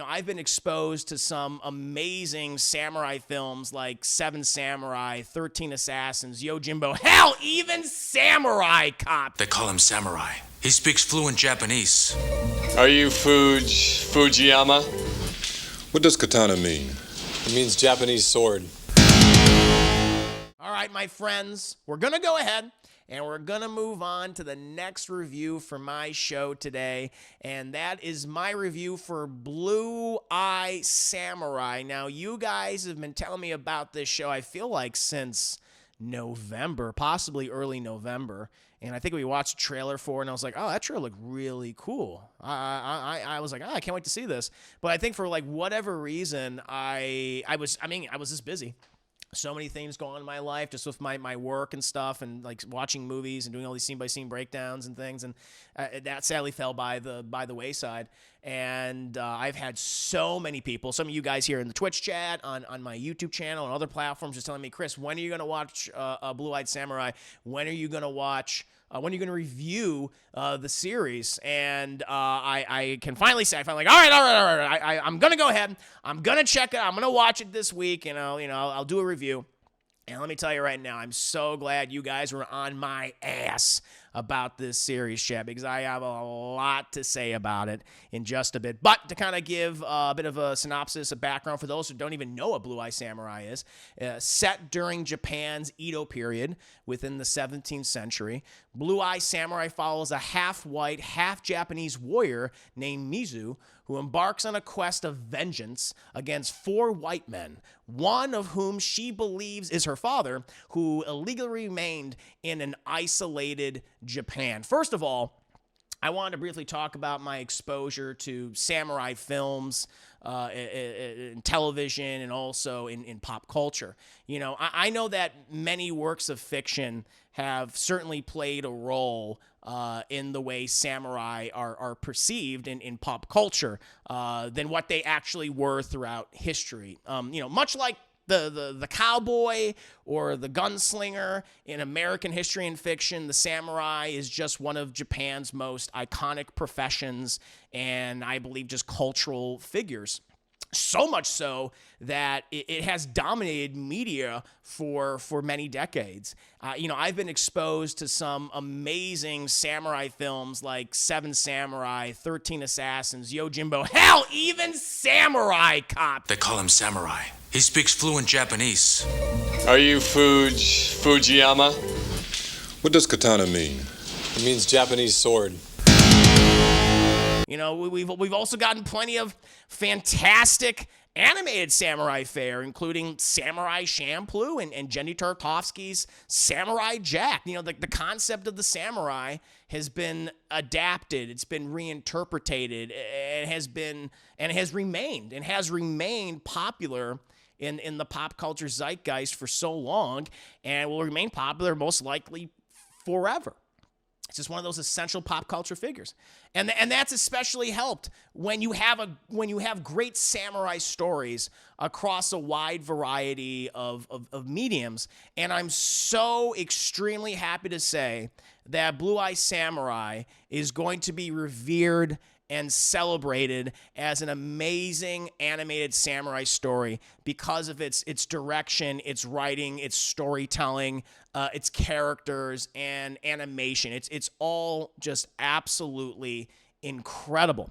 I've been exposed to some amazing samurai films like Seven Samurai, 13 Assassins, Yojimbo, hell, even Samurai Cop. They call him Samurai. He speaks fluent Japanese. Are you Fujiyama? What does katana mean? It means Japanese sword. All right, my friends, we're going to go ahead and we're going to move on to the next review for my show today, and that is my review for Blue Eye Samurai. Now, you guys have been telling me about this show, I feel like, since November, possibly early November, and I think we watched a trailer for it, and I was like, oh, that trailer looked really cool. I was like, oh, I can't wait to see this. But I think for, like, whatever reason, I was just busy. So many things going on in my life, just with my work and stuff, and like watching movies and doing all these scene-by-scene breakdowns and things, and that sadly fell by the wayside. And I've had so many people, some of you guys here in the Twitch chat, on my YouTube channel and other platforms, just telling me, Chris, when are you going to watch Blue-Eyed Samurai? When are you going to watch? When are you going to review the series? And I can finally say, all right. I'm going to go ahead. I'm going to check it. I'm going to watch it this week, and I'll do a review. And let me tell you right now, I'm so glad you guys were on my ass about this series, chat, because I have a lot to say about it in just a bit. But to kind of give a bit of a synopsis, a background for those who don't even know what Blue Eye Samurai is, set during Japan's Edo period within the 17th century, Blue Eye Samurai follows a half-white, half-Japanese warrior named Mizu, who embarks on a quest of vengeance against 4 white men, one of whom she believes is her father, who illegally remained in an isolated Japan. First of all, I wanted to briefly talk about my exposure to samurai films, in television, and also in pop culture. I know that many works of fiction have certainly played a role in the way samurai are perceived in pop culture than what they actually were throughout history. Much like the cowboy or the gunslinger in American history and fiction, the samurai is just one of Japan's most iconic professions, and I believe just cultural figures. So much so that it has dominated media for many decades. I've been exposed to some amazing samurai films like Seven Samurai, 13 Assassins, Yojimbo, hell, even Samurai Cop. They call him Samurai. He speaks fluent Japanese. Are you Fujiyama? What does katana mean? It means Japanese sword. We've also gotten plenty of fantastic animated samurai fare, including Samurai Champloo and Jenny Tarkovsky's Samurai Jack. The concept of the samurai has been adapted, it's been reinterpreted, and has remained popular in the pop culture zeitgeist for so long, and will remain popular most likely forever. It's just one of those essential pop culture figures, and that's especially helped when you have great samurai stories across a wide variety of mediums. And I'm so extremely happy to say that Blue Eye Samurai is going to be revered and celebrated as an amazing animated samurai story because of its direction, its writing, its storytelling, its characters, and animation. It's all just absolutely incredible.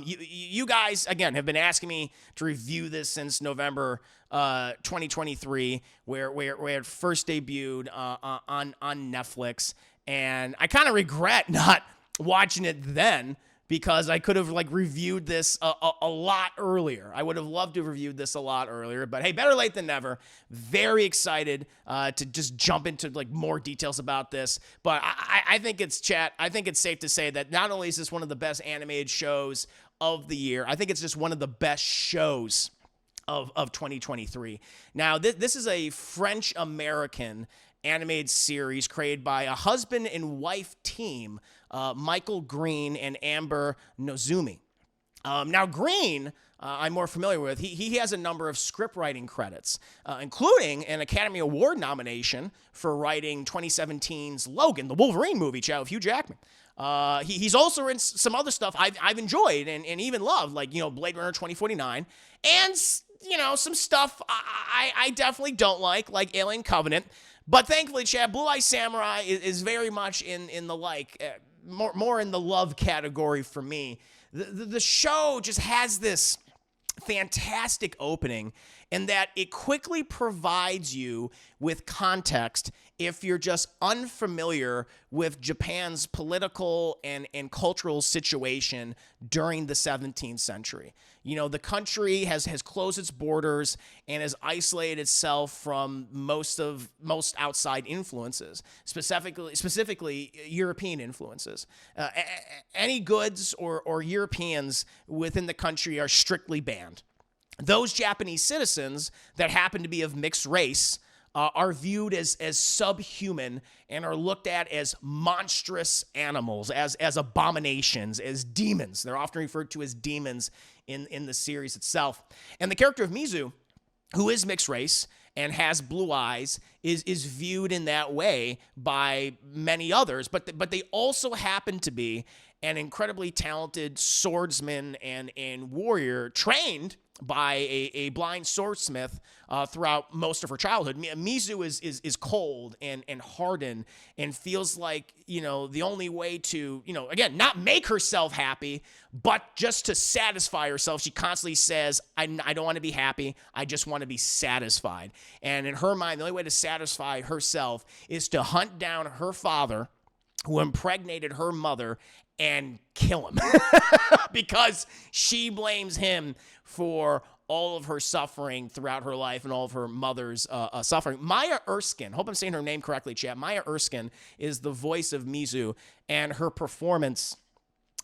You guys, again, have been asking me to review this since November 2023, where it first debuted on Netflix, and I kind of regret not watching it then, because I could have reviewed this a lot earlier. I would have loved to have reviewed this a lot earlier, but hey, better late than never. Very excited to just jump into more details about this. But I think it's safe to say that not only is this one of the best animated shows of the year, I think it's just one of the best shows of 2023. Now, this is a French-American animated series created by a husband and wife team, Michael Green and Amber Nozumi. Now, Green, I'm more familiar with. He has a number of script writing credits, including an Academy Award nomination for writing 2017's Logan, the Wolverine movie, with Hugh Jackman. He's also in some other stuff I've enjoyed and even loved, like, Blade Runner 2049, and, some stuff I definitely don't like Alien Covenant. But thankfully, Chad, Blue Eye Samurai is very much in the more in the love category for me. The show just has this fantastic opening in that it quickly provides you with context if you're just unfamiliar with Japan's political and cultural situation during the 17th century. The country has closed its borders and has isolated itself from most outside influences, specifically European influences. Any goods or Europeans within the country are strictly banned. Those Japanese citizens that happen to be of mixed race are viewed as subhuman and are looked at as monstrous animals, as abominations, as demons. They're often referred to as demons in the series itself. And the character of Mizu, who is mixed race and has blue eyes, is viewed in that way by many others. But they also happen to be an incredibly talented swordsman and warrior trained by a blind swordsmith throughout most of her childhood. Mizu is cold and hardened and feels like, the only way to, again, not make herself happy, but just to satisfy herself. She constantly says, I don't want to be happy. I just want to be satisfied. And in her mind, the only way to satisfy herself is to hunt down her father, who impregnated her mother, and kill him because she blames him for all of her suffering throughout her life and all of her mother's suffering. Maya Erskine, hope I'm saying her name correctly, chat. Maya Erskine is the voice of Mizu, and her performance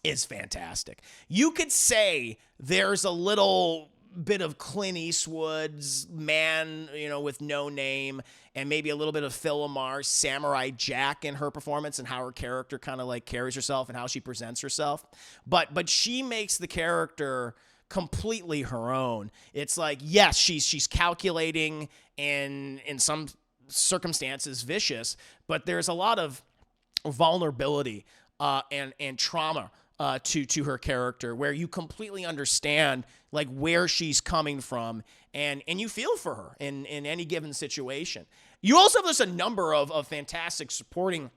is fantastic. You could say there's a little bit of Clint Eastwood's Man, with No Name, and maybe a little bit of Phil Lamar's Samurai Jack in her performance and how her character kind of carries herself and how she presents herself. But she makes the character completely her own. It's like, yes, she's calculating and in some circumstances vicious, but there's a lot of vulnerability and trauma to her character, where you completely understand where she's coming from and you feel for her in any given situation. You also have a number of fantastic supporting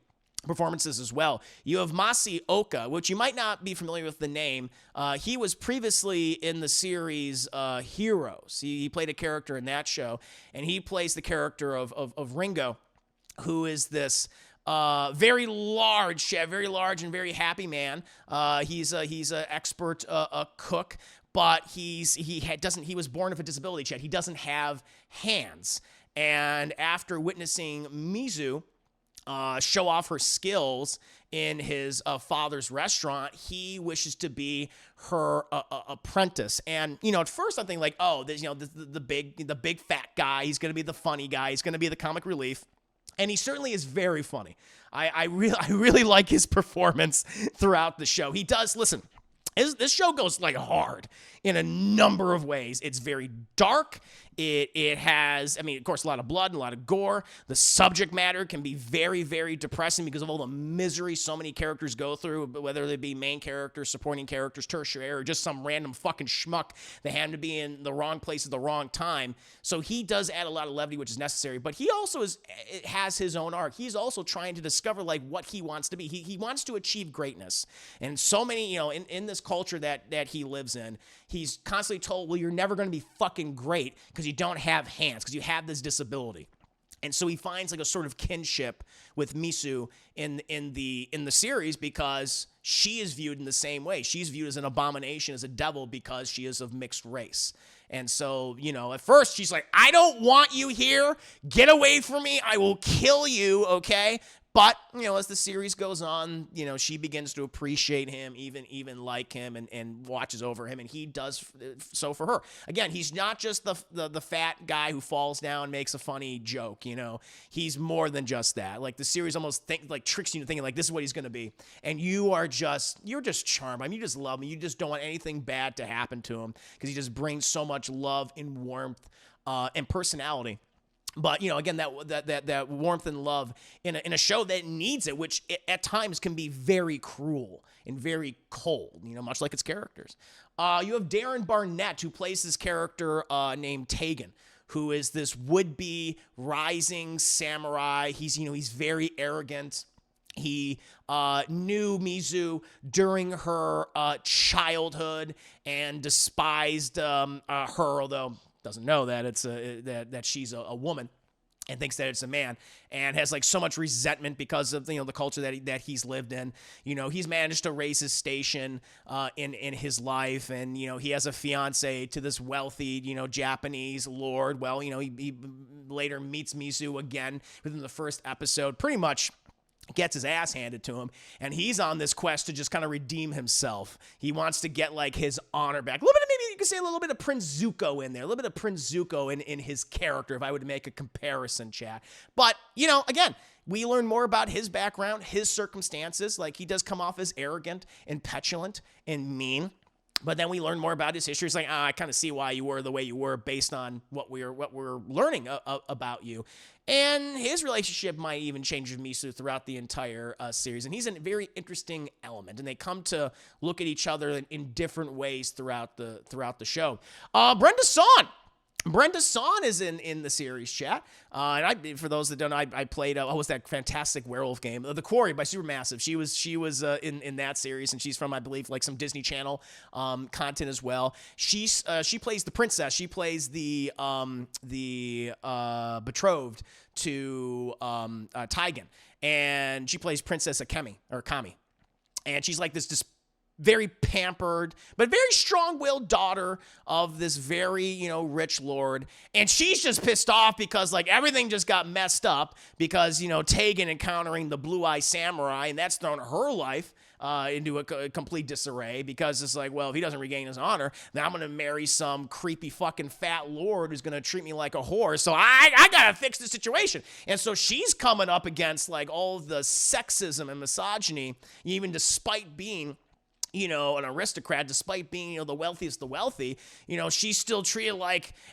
performances as well. You have Masi Oka, which you might not be familiar with the name. He was previously in the series Heroes. He played a character in that show, and he plays the character of Ringo, who is this very large and very happy man. He's an expert cook, but he was born with a disability, Chad. He doesn't have hands. And after witnessing Mizu show off her skills in his father's restaurant, he wishes to be her apprentice. And at first I'm thinking the big fat guy. He's gonna be the funny guy. He's gonna be the comic relief. And he certainly is very funny. I really like his performance throughout the show. He does, listen, this show goes hard in a number of ways. It's very dark. It has, of course, a lot of blood and a lot of gore. The subject matter can be very, very depressing because of all the misery so many characters go through, whether they be main characters, supporting characters, tertiary, or just some random fucking schmuck that happened to be in the wrong place at the wrong time. So he does add a lot of levity, which is necessary. But he also has his own arc. He's also trying to discover what he wants to be. He wants to achieve greatness. And so many, in this culture that he lives in, he's constantly told, well, you're never going to be fucking great because you don't have hands, because you have this disability. And so he finds a sort of kinship with Mizu in the series, because she is viewed in the same way. She's viewed as an abomination, as a devil, because she is of mixed race. And so, at first she's like, I don't want you here. Get away from me. I will kill you, okay? But, as the series goes on, she begins to appreciate him, even like him, and watches over him, and he does so for her. Again, he's not just the fat guy who falls down and makes a funny joke, He's more than just that. The series almost tricks you into thinking, this is what he's going to be. And you're just charmed. You just love him. You just don't want anything bad to happen to him, because he just brings so much love and warmth and personality But, again, that warmth and love in a show that needs it, which at times can be very cruel and very cold, much like its characters. You have Darren Barnett, who plays this character named Tegan, who is this would-be rising samurai. He's very arrogant. He knew Mizu during her childhood and despised her, although doesn't know that it's that she's a woman, and thinks that it's a man, and has so much resentment because of the culture that he's lived in. He's managed to raise his station in his life, and he has a fiance to this wealthy Japanese lord. Well, he later meets Mizu again within the first episode, pretty much gets his ass handed to him, and he's on this quest to just kind of redeem himself. He wants to get his honor back. A little bit of, maybe you could say, a little bit of Prince Zuko in there, a little bit of Prince Zuko in his character, if I would make a comparison, chat. But, again, we learn more about his background, his circumstances. He does come off as arrogant and petulant and mean. But then we learn more about his history. It's I kind of see why you were the way you were based on what we're learning about you. And his relationship might even change with Mizu throughout the entire series. And he's a very interesting element. And they come to look at each other in different ways throughout the show. Brenda Song. Brenda Song is in the series, chat. And for those that don't know, I played what was that fantastic werewolf game, The Quarry by Supermassive. She was in that series, and she's from, I believe, some Disney Channel content as well. She plays the princess. She plays the betrothed to Taigen, and she plays Princess Kami, and she's this very pampered, but very strong-willed daughter of this very, rich lord. And she's just pissed off because, everything just got messed up because, Tegan encountering the blue-eye samurai, and that's thrown her life into a complete disarray because it's well, if he doesn't regain his honor, then I'm going to marry some creepy fucking fat lord who's going to treat me like a whore. So I got to fix the situation. And so she's coming up against, all the sexism and misogyny, even despite being an aristocrat, despite being, the wealthiest the wealthy, she's still treated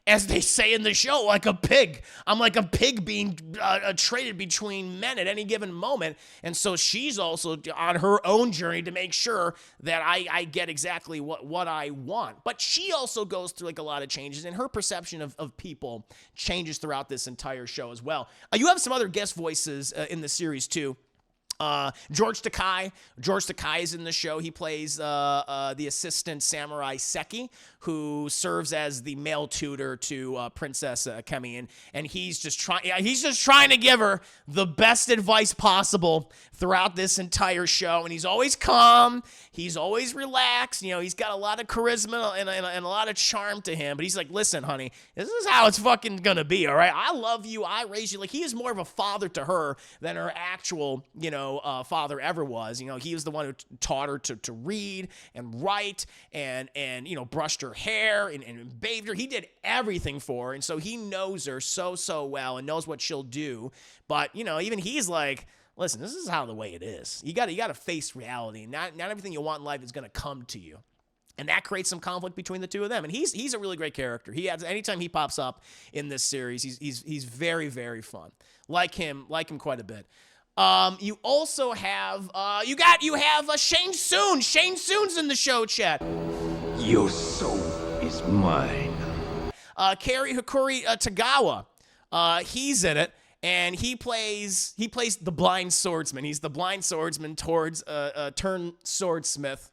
as they say in the show, like a pig. I'm like a pig being traded between men at any given moment. And so she's also on her own journey to make sure that I get exactly what I want. But she also goes through a lot of changes, and her perception of people changes throughout this entire show as well. You have some other guest voices in the series too. George Takai. George Takai is in the show. He plays the assistant samurai Seki, who serves as the male tutor to Princess Kemi, and he's just trying to give her the best advice possible throughout this entire show. And he's always calm. He's always relaxed. He's got a lot of charisma and a lot of charm to him. But he's listen, honey, this is how it's fucking gonna be. All right, I love you. I raised you. He is more of a father to her than her actual, father ever was. He was the one who taught her to read and write and brushed her hair and bathed her. He did everything for her, and so he knows her so well and knows what she'll do. But even he's listen, this is how the way it is. You got to face reality. Not everything you want in life is going to come to you. And that creates some conflict between the two of them. And he's a really great character. He has, anytime he pops up in this series, he's very, very fun. Like him quite a bit. You also have you have Shane Soon. Shane Soon's in the show, chat. Your soul is mine. Kari Hikuri Tagawa. He's in it. And he plays the blind swordsman. He's the blind swordsman towards turned swordsmith,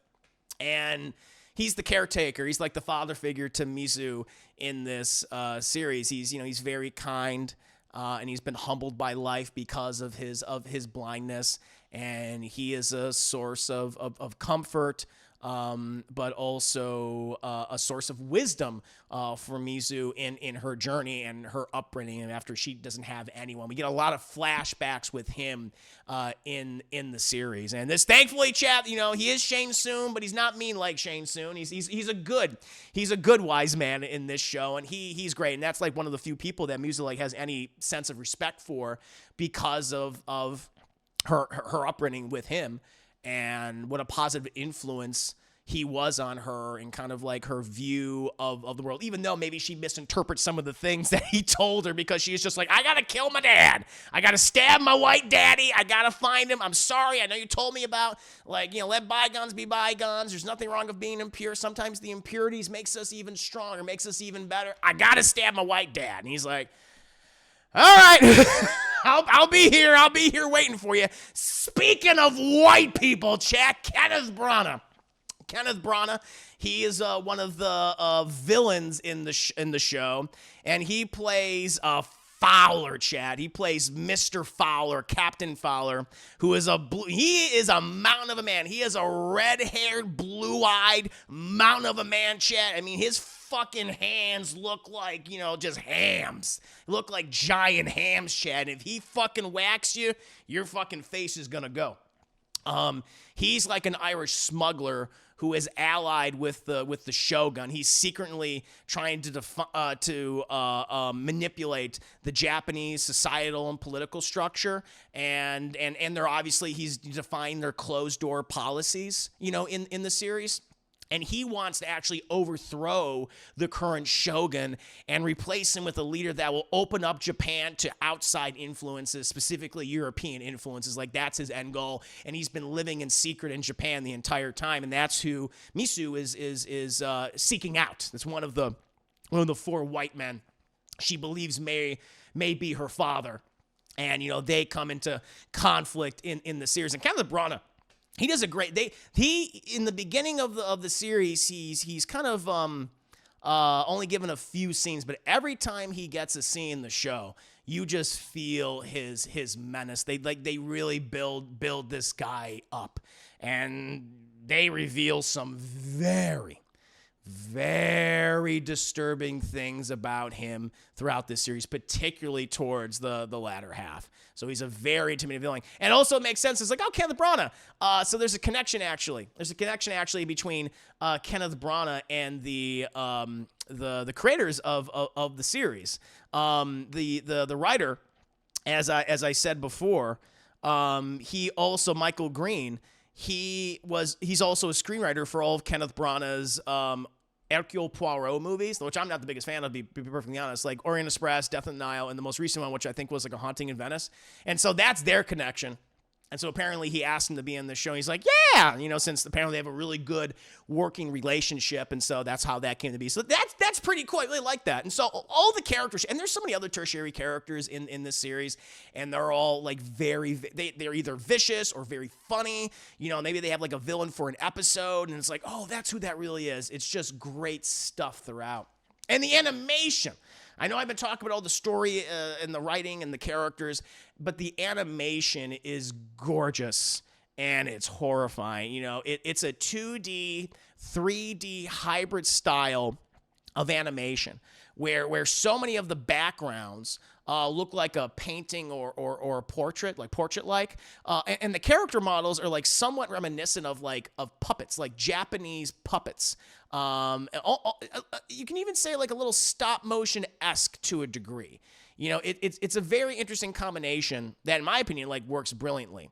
and he's the caretaker. He's the father figure to Mizu in this series. He's very kind, and he's been humbled by life because of his blindness, and he is a source of comfort. But also a source of wisdom for Mizu in her journey and her upbringing, and after she doesn't have anyone. We get a lot of flashbacks with him in the series. And this, thankfully, chat, he is Shane Soon, but he's not mean like Shane Soon. He's a good wise man in this show, and he's great. And that's one of the few people that Mizu has any sense of respect for because of her upbringing with him. And what a positive influence he was on her and kind of like her view of the world, even though maybe she misinterprets some of the things that he told her, because she's just like, I gotta kill my dad. I gotta stab my white daddy. I gotta find him. I'm sorry. I know you told me about, like, let bygones be bygones. There's nothing wrong with being impure. Sometimes the impurities makes us even stronger, makes us even better. I gotta stab my white dad. And he's like, all right, I'll be here. I'll be here waiting for you. Speaking of white people, chat, Kenneth Branagh. He is one of the villains in the show, and he plays Fowler, Chad. He plays Mr. Fowler, Captain Fowler, who is he is a mountain of a man. He is a red-haired, blue-eyed mountain of a man, Chad. I mean, his fucking hands look like, just hams. Look like giant hams, Chad. And if he fucking whacks you, your fucking face is gonna go. He's like an Irish smuggler who is allied with the shogun. He's secretly trying to manipulate the Japanese societal and political structure, and they're obviously, he's defying their closed door policies, in the series. And he wants to actually overthrow the current shogun and replace him with a leader that will open up Japan to outside influences, specifically European influences. Like, that's his end goal. And he's been living in secret in Japan the entire time. And that's who Mizu is seeking out. That's one of the 4 white men she believes may be her father. And, they come into conflict in the series. And Kenneth Branagh, he does a great. He in the beginning of the series, he's kind of only given a few scenes, but every time he gets a scene in the show, you just feel his menace. They really build this guy up, and they reveal some very, very disturbing things about him throughout this series, particularly towards the latter half. So he's a very intimidating villain. And also it makes sense. It's like, oh, Kenneth Branagh. So there's a connection, actually. There's a connection, actually, between Kenneth Branagh and the creators of the series. The writer, as I said before, he also, Michael Green, he's also a screenwriter for all of Kenneth Branagh's Hercule Poirot movies, which I'm not the biggest fan of, to be perfectly honest, like Orient Express, Death on the Nile, and the most recent one, which I think was like A Haunting in Venice. And so that's their connection. And so apparently he asked him to be in this show. He's like, yeah, since apparently they have a really good working relationship. And so that's how that came to be. So that's pretty cool. I really like that. And so all the characters, and there's so many other tertiary characters in this series, and they're all like they're either vicious or very funny. Maybe they have like a villain for an episode, and it's like, oh, that's who that really is. It's just great stuff throughout. And the animation. I know I've been talking about all the story and the writing and the characters, but the animation is gorgeous and it's horrifying. It's a 2D, 3D hybrid style of animation where so many of the backgrounds look like a painting or a portrait, like portrait-like, and the character models are like somewhat reminiscent of puppets, like Japanese puppets. You can even say like a little stop motion-esque to a degree. It's a very interesting combination that, in my opinion, like works brilliantly.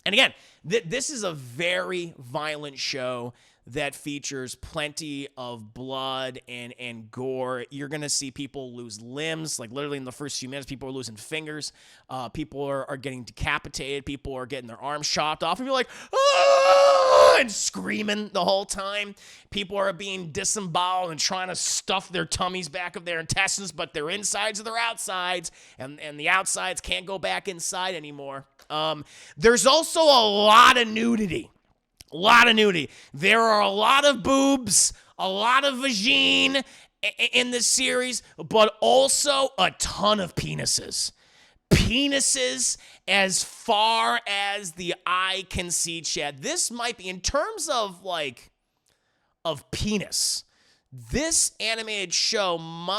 And again, this is a very violent show that features plenty of blood and gore. You're going to see people lose limbs. Like literally in the first few minutes, people are losing fingers. People are getting decapitated. People are getting their arms chopped off. And you're like, ah! And screaming the whole time. People are being disemboweled and trying to stuff their tummies back of their intestines, but their insides are their outsides, and the outsides can't go back inside anymore. There's also a lot of nudity. There are a lot of boobs, a lot of vagine in this series, but also a ton of penises. Penises as far as the eye can see, Chad. This might be, in terms of penis, this animated show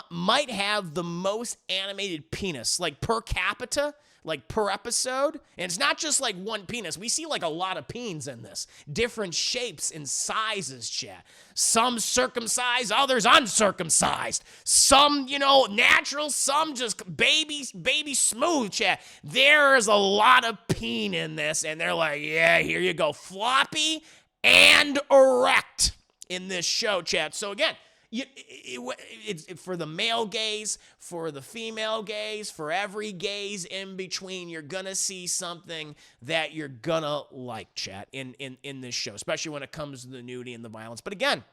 might have the most animated penis, like per capita, like per episode. And it's not just like one penis. We see like a lot of peens in this. Different shapes and sizes, chat. Some circumcised, others uncircumcised. Some, natural, some just baby smooth, chat. There is a lot of peen in this. And they're like, yeah, here you go. Floppy and erect in this show, chat. So again, it's for the male gaze, for the female gaze, for every gaze in between, you're gonna see something that you're gonna like, chat, in this show, especially when it comes to the nudity and the violence. But again,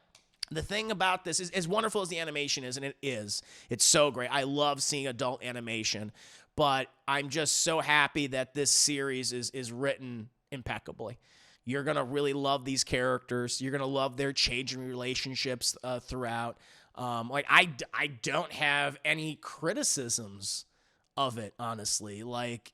the thing about this is, as wonderful as the animation is, and it's so great. I love seeing adult animation, but I'm just so happy that this series is written impeccably. You're going to really love these characters. You're going to love their changing relationships throughout. I don't have any criticisms of it, honestly. Like,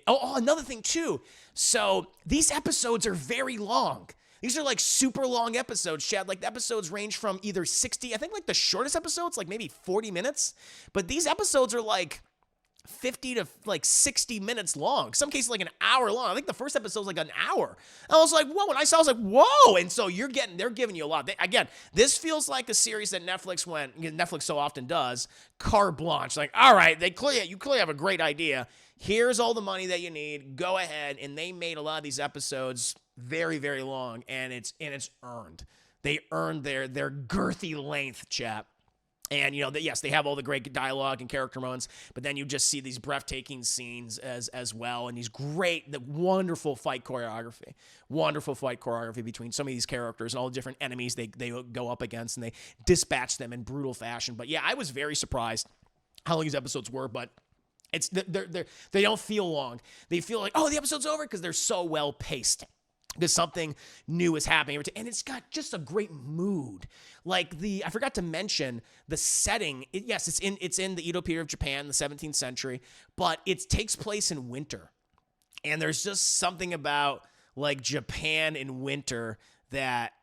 another thing, too. So, these episodes are very long. These are, like, super long episodes, Chad. Like, the episodes range from either 60, I think, like, the shortest episode's, like, maybe 40 minutes. But these episodes are, like, 50 to like 60 minutes long. Some cases like an hour long. I think the first episode was like an hour. And I was like, whoa. When I saw, I was like, whoa. And so they're giving you a lot. Again, this feels like a series that Netflix so often does, carte blanche. Like, all right, you clearly have a great idea. Here's all the money that you need. Go ahead. And they made a lot of these episodes very, very long, and it's earned. They earned their girthy length, chap. And, yes, they have all the great dialogue and character moments, but then you just see these breathtaking scenes as well, and wonderful fight choreography between some of these characters and all the different enemies they go up against, and they dispatch them in brutal fashion. But, yeah, I was very surprised how long these episodes were, but they don't feel long. They feel like, oh, the episode's over, because they're so well paced. Because something new is happening. And it's got just a great mood. Like I forgot to mention the setting. It's in the Edo period of Japan, the 17th century, but it takes place in winter. And there's just something about like Japan in winter that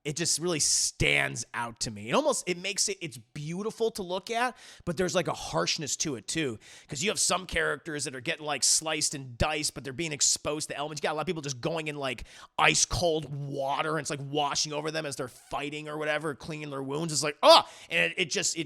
it just really stands out to me. It makes it's beautiful to look at, but there's like a harshness to it too. Because you have some characters that are getting like sliced and diced, but they're being exposed to elements. You got a lot of people just going in like ice cold water, and it's like washing over them as they're fighting or whatever, cleaning their wounds. It's like, and it just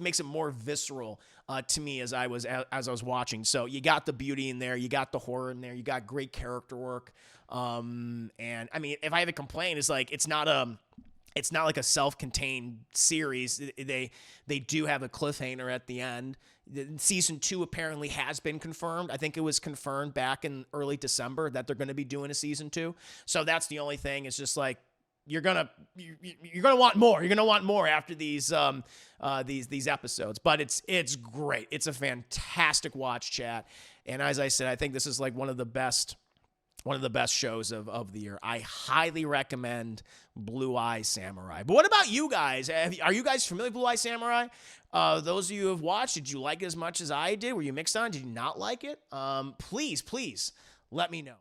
makes it more visceral to me as I was watching. So you got the beauty in there, you got the horror in there, you got great character work. And I mean, if I have a complaint, it's like it's not like a self-contained series. They do have a cliffhanger at the end. Season 2 apparently has been confirmed. I think it was confirmed back in early December that they're going to be doing a season 2. So that's the only thing. It's just like you're gonna want more. You're gonna want more after these episodes. But it's great. It's a fantastic watch, chat. And as I said, I think this is like one of the best shows of the year. I highly recommend Blue Eye Samurai. But what about you guys? Are you guys familiar with Blue Eye Samurai? Those of you who have watched, did you like it as much as I did? Were you mixed on? Did you not like it? Please let me know.